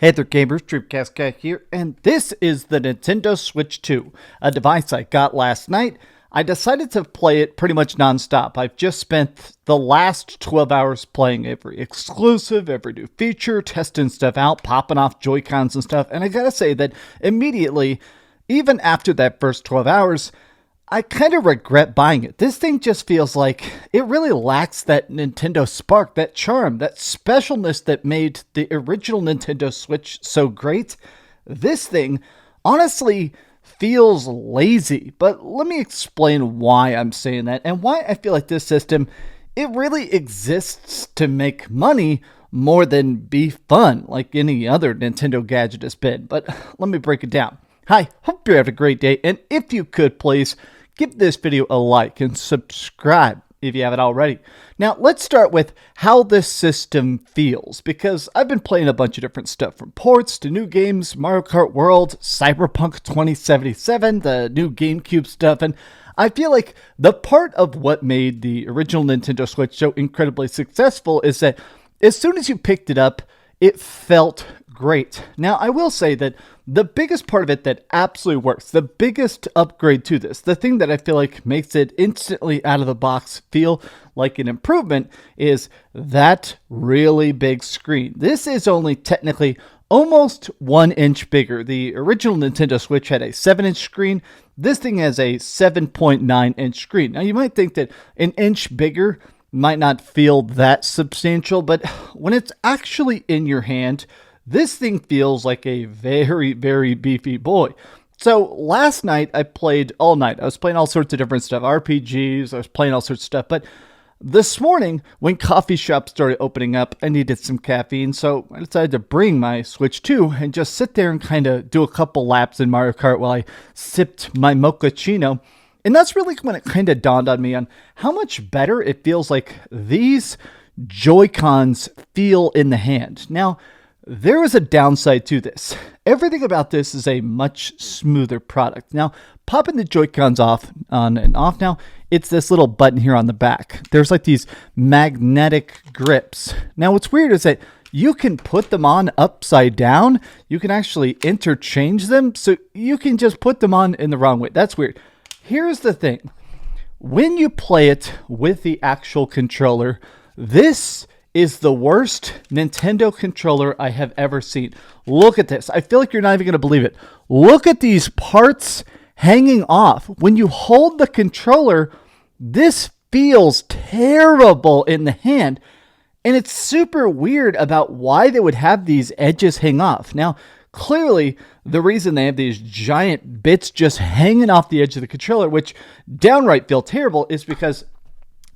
Hey there gamers, DreamcastGuy here, and this is the Nintendo Switch 2, a device I got last night. I decided to play it pretty much non-stop. I've just spent the last 12 hours playing every exclusive, every new feature, testing stuff out, popping off Joy-Cons and stuff, and I gotta say that immediately, even after that first 12 hours, I kind of regret buying it. This thing just feels like it really lacks that Nintendo spark, that charm, that specialness that made the original Nintendo Switch so great. This thing honestly feels lazy, but let me explain why I'm saying that and why I feel like this system, it really exists to make money more than be fun like any other Nintendo gadget has been. But let me break it down. Hi, hope you're having a great day, and if you could please give this video a like and subscribe if you haven't already. Now, let's start with how this system feels, because I've been playing a bunch of different stuff, from ports to new games, Mario Kart World, Cyberpunk 2077, the new GameCube stuff, and I feel like the part of what made the original Nintendo Switch so incredibly successful is that as soon as you picked it up, it felt great. Now, I will say that the biggest part of it that absolutely works, the biggest upgrade to this, the thing that I feel like makes it instantly out of the box feel like an improvement, is that really big screen. This is only technically almost 1 inch bigger. The original Nintendo Switch had a 7-inch screen. This thing has a 7.9-inch screen. Now, you might think that an inch bigger might not feel that substantial, but when it's actually in your hand, this thing feels like a very, very beefy boy. So last night I played all night. I was playing all sorts of different stuff, RPGs, I was playing all sorts of stuff. But this morning, when coffee shops started opening up, I needed some caffeine. So I decided to bring my Switch 2 and just sit there and kind of do a couple laps in Mario Kart while I sipped my mochaccino. And that's really when it kind of dawned on me on how much better it feels like these Joy-Cons feel in the hand. Now, there is a downside to this. Everything about this is a much smoother product. Now, popping the Joy-Cons on and off now, it's this little button here on the back. There's like these magnetic grips. Now, what's weird is that you can put them on upside down. You can actually interchange them, so you can just put them on in the wrong way. That's weird. Here's the thing. When you play it with the actual controller, this is the worst Nintendo controller I have ever seen. Look at this. I feel like you're not even going to believe it. Look at these parts hanging off. When you hold the controller, this feels terrible in the hand. And it's super weird about why they would have these edges hang off. Now, clearly, the reason they have these giant bits just hanging off the edge of the controller, which downright feel terrible, is because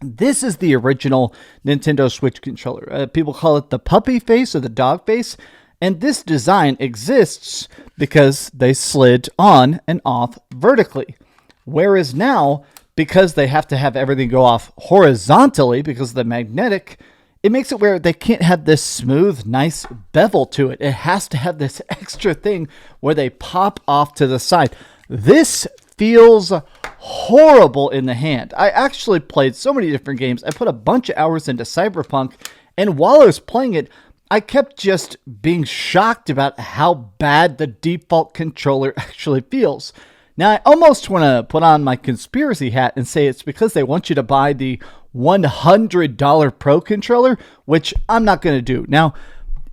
this is the original Nintendo Switch controller. People call it the puppy face or the dog face. And this design exists because they slid on and off vertically. Whereas now, because they have to have everything go off horizontally because of the magnetic, it makes it where they can't have this smooth, nice bevel to it. It has to have this extra thing where they pop off to the side. This feels horrible in the hand. I actually played so many different games. I put a bunch of hours into Cyberpunk, and while I was playing it, I kept just being shocked about how bad the default controller actually feels. Now, I almost want to put on my conspiracy hat and say it's because they want you to buy the $100 Pro controller, which I'm not going to do. Now,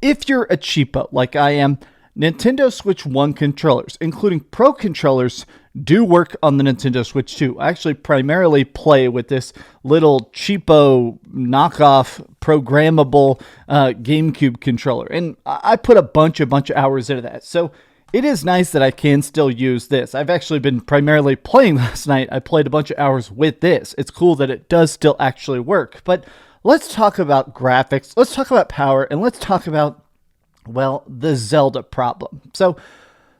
if you're a cheapo like I am, Nintendo Switch 1 controllers, including Pro controllers, do work on the Nintendo Switch 2. I actually primarily play with this little cheapo knockoff programmable GameCube controller, and I put a bunch of hours into that. So it is nice that I can still use this. I've actually been primarily playing last night. I played a bunch of hours with this. It's cool that it does still actually work. But let's talk about graphics. Let's talk about power, and let's talk about, well, the Zelda problem. So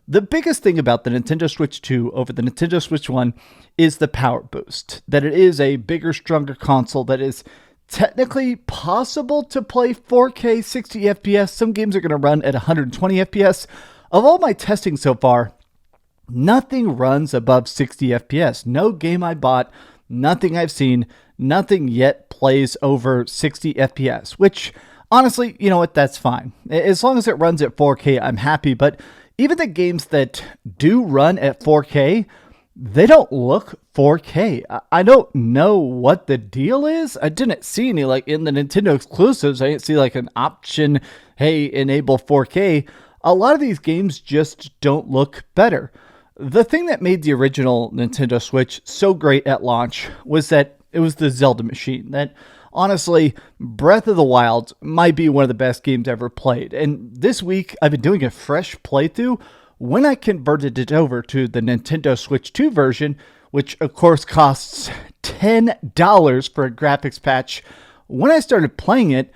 the biggest thing about the Nintendo Switch 2 over the Nintendo Switch 1 is the power boost. That it is a bigger, stronger console that is technically possible to play 4K 60 FPS. Some games are going to run at 120 FPS. Of all my testing so far, nothing runs above 60 FPS. No game I bought, nothing I've seen, nothing yet plays over 60 FPS, which Honestly, you know what? That's fine. As long as it runs at 4K, I'm happy. But even the games that do run at 4K, they don't look 4K. I don't know what the deal is. I didn't see any, like in the Nintendo exclusives, I didn't see like an option, hey, enable 4K. A lot of these games just don't look better. The thing that made the original Nintendo Switch so great at launch was that it was the Zelda machine. That honestly, Breath of the Wild might be one of the best games ever played. And this week, I've been doing a fresh playthrough when I converted it over to the Nintendo Switch 2 version, which of course costs $10 for a graphics patch. When I started playing it,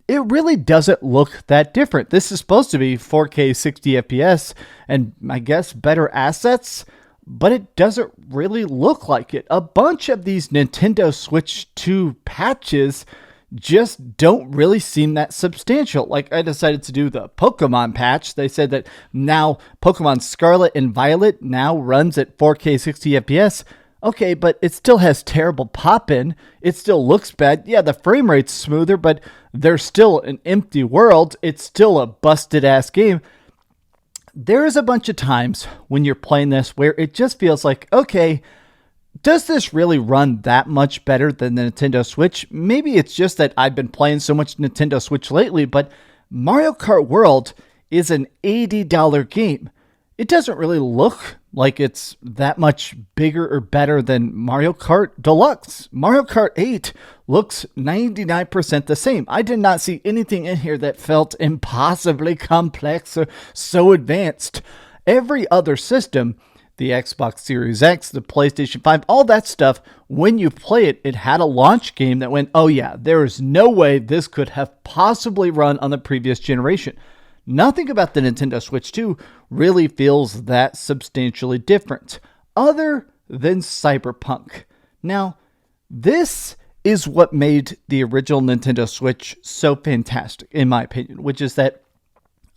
it really doesn't look that different. This is supposed to be 4K 60 FPS and I guess better assets, but it doesn't really look like it. A bunch of these Nintendo Switch 2 patches just don't really seem that substantial. Like I decided to do the Pokemon patch. They said that now Pokemon Scarlet and Violet now runs at 4K 60 FPS. Okay, but it still has terrible pop-in. It still looks bad. Yeah, the frame rate's smoother, but there's still an empty world. It's still a busted-ass game. There is a bunch of times when you're playing this where it just feels like, okay, does this really run that much better than the Nintendo Switch? Maybe it's just that I've been playing so much Nintendo Switch lately, but Mario Kart World is an $80 game. It doesn't really look like it's that much bigger or better than Mario Kart Deluxe. Mario Kart 8 looks 99% the same. I did not see anything in here that felt impossibly complex or so advanced. Every other system, the Xbox Series X, the PlayStation 5, all that stuff, when you play it, it had a launch game that went, oh yeah, there is no way this could have possibly run on the previous generation. Nothing about the Nintendo Switch 2 really feels that substantially different, other than Cyberpunk. Now, this is what made the original Nintendo Switch so fantastic, in my opinion, which is that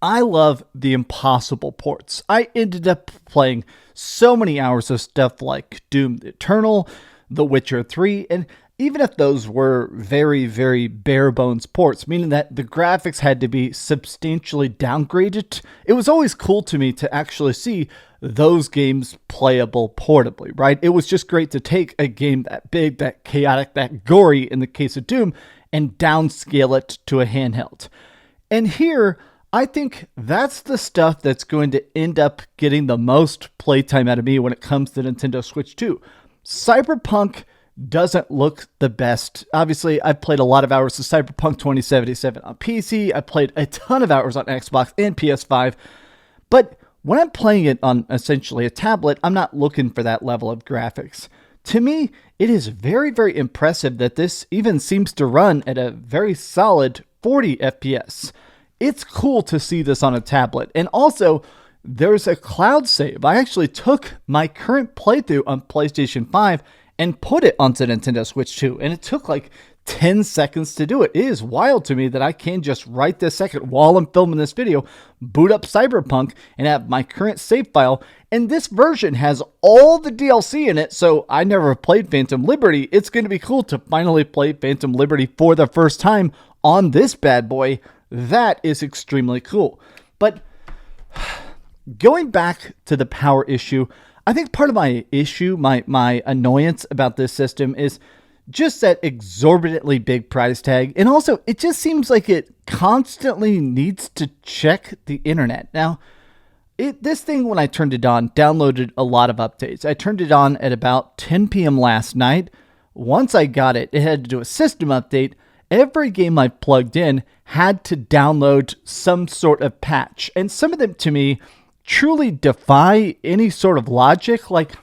I love the impossible ports. I ended up playing so many hours of stuff like Doom Eternal, The Witcher 3, and even if those were very, very bare bones ports, meaning that the graphics had to be substantially downgraded, it was always cool to me to actually see those games playable portably, right? It was just great to take a game that big, that chaotic, that gory in the case of Doom, and downscale it to a handheld. And here, I think that's the stuff that's going to end up getting the most playtime out of me when it comes to Nintendo Switch 2. Cyberpunk doesn't look the best. Obviously, I've played a lot of hours of Cyberpunk 2077 on PC. I played a ton of hours on Xbox and PS5. But when I'm playing it on essentially a tablet, I'm not looking for that level of graphics. To me, it is very, very impressive that this even seems to run at a very solid 40 FPS. It's cool to see this on a tablet. And also, there's a cloud save. I actually took my current playthrough on PlayStation 5 and put it onto Nintendo Switch 2. And it took like 10 seconds to do it. It is wild to me that I can just right this second while I'm filming this video, boot up Cyberpunk and have my current save file. And this version has all the DLC in it. So I never played Phantom Liberty. It's going to be cool to finally play Phantom Liberty for the first time on this bad boy. That is extremely cool. But going back to the power issue, I think part of my issue, my annoyance about this system is just that exorbitantly big price tag. And also, it just seems like it constantly needs to check the internet. Now, this thing, when I turned it on, downloaded a lot of updates. I turned it on at about 10 p.m. last night. Once I got it, it had to do a system update. Every game I plugged in had to download some sort of patch. And some of them, to me, truly defy any sort of logic. Like,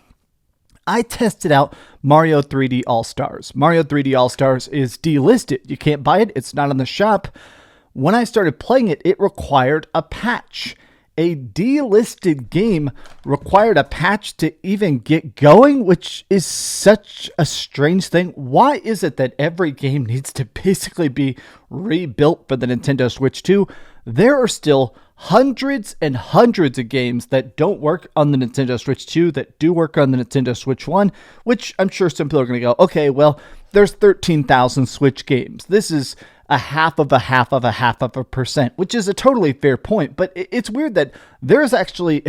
I tested out Mario 3D All-Stars. Mario 3D All-Stars is delisted. You can't buy it. It's not on the shop. When I started playing it, it required a patch. A delisted game required a patch to even get going, which is such a strange thing. Why is it that every game needs to basically be rebuilt for the Nintendo Switch 2? There are still hundreds and hundreds of games that don't work on the Nintendo Switch 2 that do work on the Nintendo Switch 1, which I'm sure some people are going to go, okay, well, there's 13,000 Switch games. This is a half of a half of a half of a percent, which is a totally fair point. But it's weird that there's actually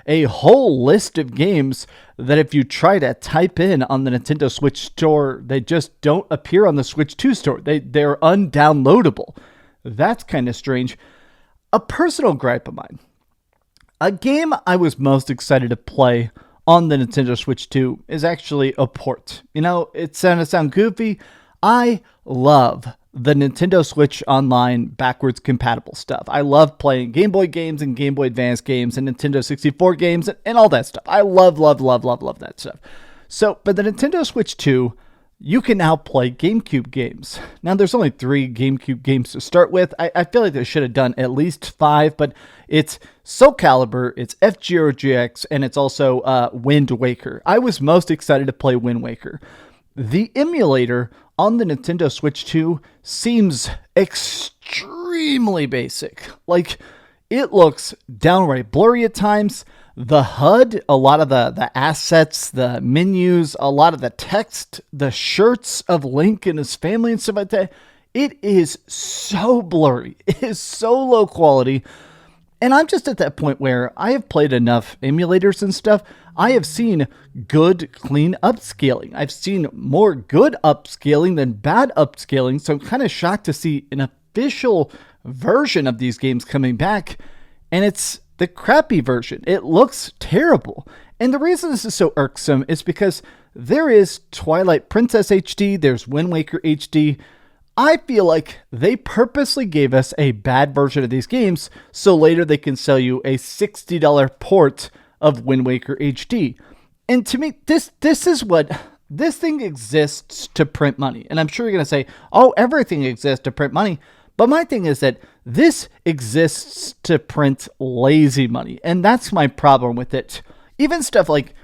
a whole list of games that if you try to type in on the Nintendo Switch store, they just don't appear on the Switch 2 store. They're undownloadable. That's kind of strange. A personal gripe of mine. A game I was most excited to play on the Nintendo Switch 2 is actually a port. You know, it's going to sound goofy. I love the Nintendo Switch Online backwards compatible stuff. I love playing Game Boy games and Game Boy Advance games and Nintendo 64 games and all that stuff. I love that stuff. So, but the Nintendo Switch 2, you can now play GameCube games. Now, there's only 3 GameCube games to start with. I feel like they should have done at least 5, but it's Soul Calibur, it's F-Zero GX, and it's also Wind Waker. I was most excited to play Wind Waker. The emulator on the Nintendo Switch 2 seems extremely basic. Like, it looks downright blurry at times. The HUD, a lot of the assets, the menus, a lot of the text, the shirts of Link and his family and stuff like that, it is so blurry. It is so low quality. And I'm just at that point where I have played enough emulators and stuff. I have seen good, clean upscaling. I've seen more good upscaling than bad upscaling. So I'm kind of shocked to see an official version of these games coming back. And it's the crappy version. It looks terrible. And the reason this is so irksome is because there is Twilight Princess HD, there's Wind Waker HD. I feel like they purposely gave us a bad version of these games so later they can sell you a $60 port of Wind Waker HD. And to me, this is what this thing exists to print money. And I'm sure you're going to say, oh, everything exists to print money. But my thing is that this exists to print lazy money. And that's my problem with it. Even stuff like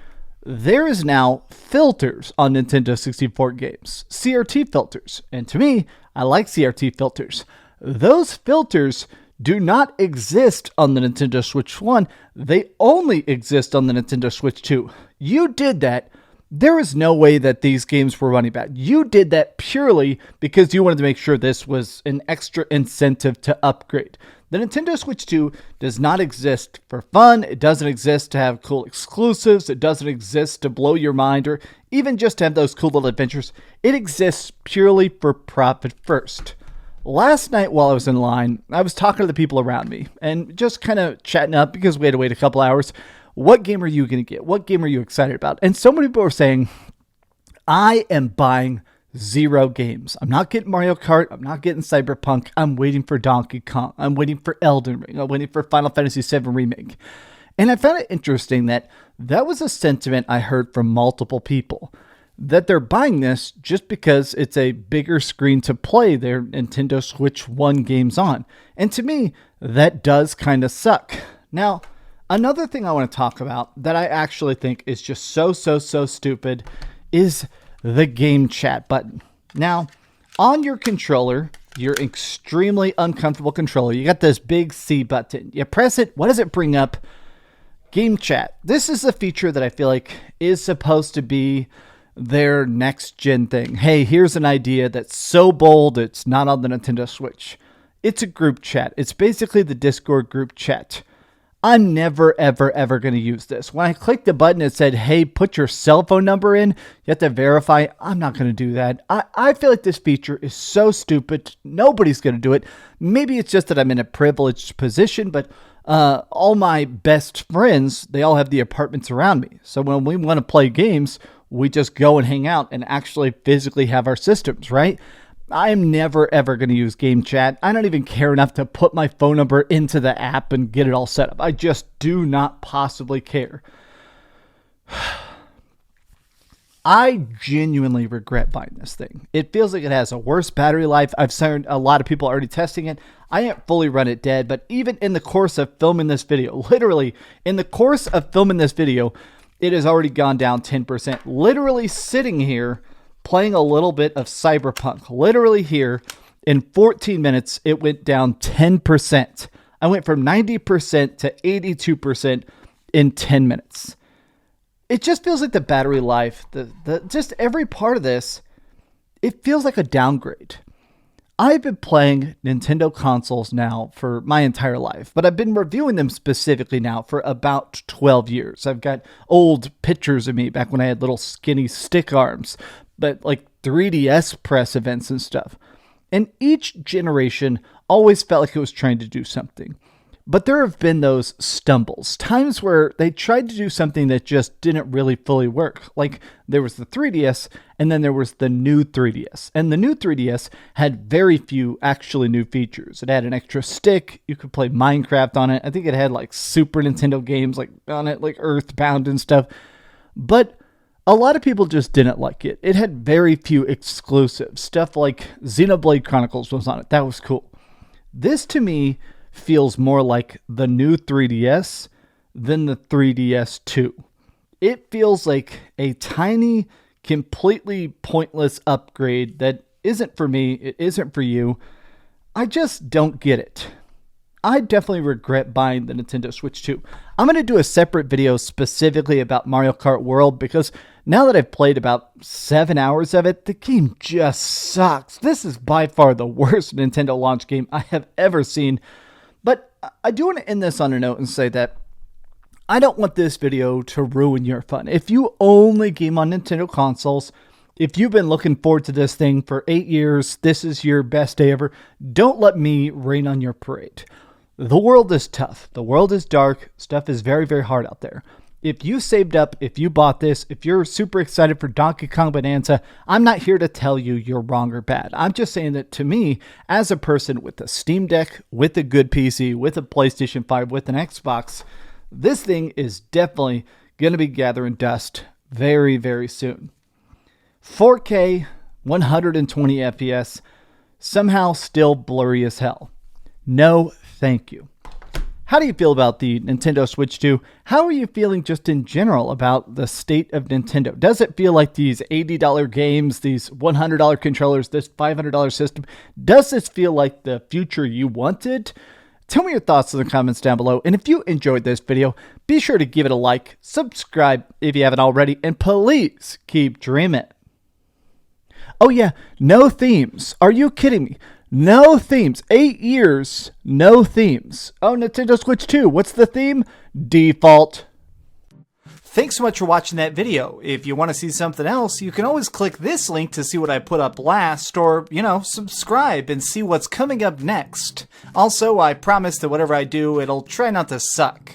there is now filters on Nintendo 64 games, CRT filters. And to me, I like CRT filters. Those filters do not exist on the Nintendo Switch 1. They only exist on the Nintendo Switch 2. You did that. There is no way that these games were running bad. You did that purely because you wanted to make sure this was an extra incentive to upgrade. The Nintendo Switch 2 does not exist for fun. It doesn't exist to have cool exclusives. It doesn't exist to blow your mind or even just to have those cool little adventures. It exists purely for profit first. Last night while I was in line, I was talking to the people around me and just kind of chatting up because we had to wait a couple hours. What game are you going to get? What game are you excited about? And so many people were saying, I am buying 0 games. I'm not getting Mario Kart. I'm not getting Cyberpunk. I'm waiting for Donkey Kong. I'm waiting for Elden Ring. I'm waiting for Final Fantasy VII Remake. And I found it interesting that was a sentiment I heard from multiple people, that they're buying this just because it's a bigger screen to play their Nintendo Switch 1 games on. And to me, that does kind of suck. Now, another thing I want to talk about that I actually think is just so stupid is the game chat button. Now, on your controller, your extremely uncomfortable controller, you got this big C button. You press it, what does it bring up? Game chat. This is a feature that I feel like is supposed to be their next gen thing. Hey, here's an idea that's so bold it's not on the Nintendo Switch. It's a group chat. It's basically the Discord group chat. I'm never, ever going to use this. When I clicked the button, it said, hey, put your cell phone number in. You have to verify. I'm not going to do that. I feel like this feature is so stupid. Nobody's going to do it. Maybe it's just that I'm in a privileged position, but all my best friends, they all have the apartments around me. So when we want to play games, we just go and hang out and actually physically have our systems, right? I'm never, ever going to use game chat. I don't even care enough to put my phone number into the app and get it all set up. I just do not possibly care. I genuinely regret buying this thing. It feels like it has a worse battery life. I've seen a lot of people already testing it. I haven't fully run it dead, but even in the course of filming this video, literally in the course of filming this video, it has already gone down 10%. Literally sitting here playing a little bit of Cyberpunk. Literally here, in 14 minutes, it went down 10%. I went from 90% to 82% in 10 minutes. It just feels like the battery life, just every part of this, it feels like a downgrade. I've been playing Nintendo consoles now for my entire life, but I've been reviewing them specifically now for about 12 years. I've got old pictures of me back when I had little skinny stick arms, but like 3DS press events and stuff. And each generation always felt like it was trying to do something. But there have been those stumbles, times where they tried to do something that just didn't really fully work. Like there was the 3DS and then there was the new 3DS. And the new 3DS had very few actually new features. It had an extra stick. You could play Minecraft on it. I think it had like Super Nintendo games like on it, like Earthbound and stuff. But a lot of people just didn't like it. It had very few exclusives. Stuff like Xenoblade Chronicles was on it. That was cool. This to me feels more like the new 3DS than the 3DS 2. It feels like a tiny, completely pointless upgrade that isn't for me, it isn't for you. I just don't get it. I definitely regret buying the Nintendo Switch 2. I'm going to do a separate video specifically about Mario Kart World because now that I've played about 7 hours of it, the game just sucks. This is by far the worst Nintendo launch game I have ever seen. But I do want to end this on a note and say that I don't want this video to ruin your fun. If you only game on Nintendo consoles, if you've been looking forward to this thing for 8 years, this is your best day ever, don't let me rain on your parade. The world is tough. The world is dark. Stuff is very, very hard out there. If you saved up, if you bought this, if you're super excited for Donkey Kong Bonanza, I'm not here to tell you you're wrong or bad. I'm just saying that to me, as a person with a Steam Deck, with a good PC, with a PlayStation 5, with an Xbox, this thing is definitely going to be gathering dust very, very soon. 4K, 120 FPS, somehow still blurry as hell. No, thank you. How do you feel about the Nintendo Switch 2? How are you feeling just in general about the state of Nintendo? Does it feel like these $80 games, these $100 controllers, this $500 system, does this feel like the future you wanted? Tell me your thoughts in the comments down below. And if you enjoyed this video, be sure to give it a like, subscribe if you haven't already, and please keep dreaming. Oh yeah, no themes. Are you kidding me? No themes. 8 years, no themes. Oh, Nintendo Switch 2. What's the theme? Default. Thanks so much for watching that video. If you want to see something else, you can always click this link to see what I put up last, or, subscribe and see what's coming up next. Also, I promise that whatever I do, it'll try not to suck.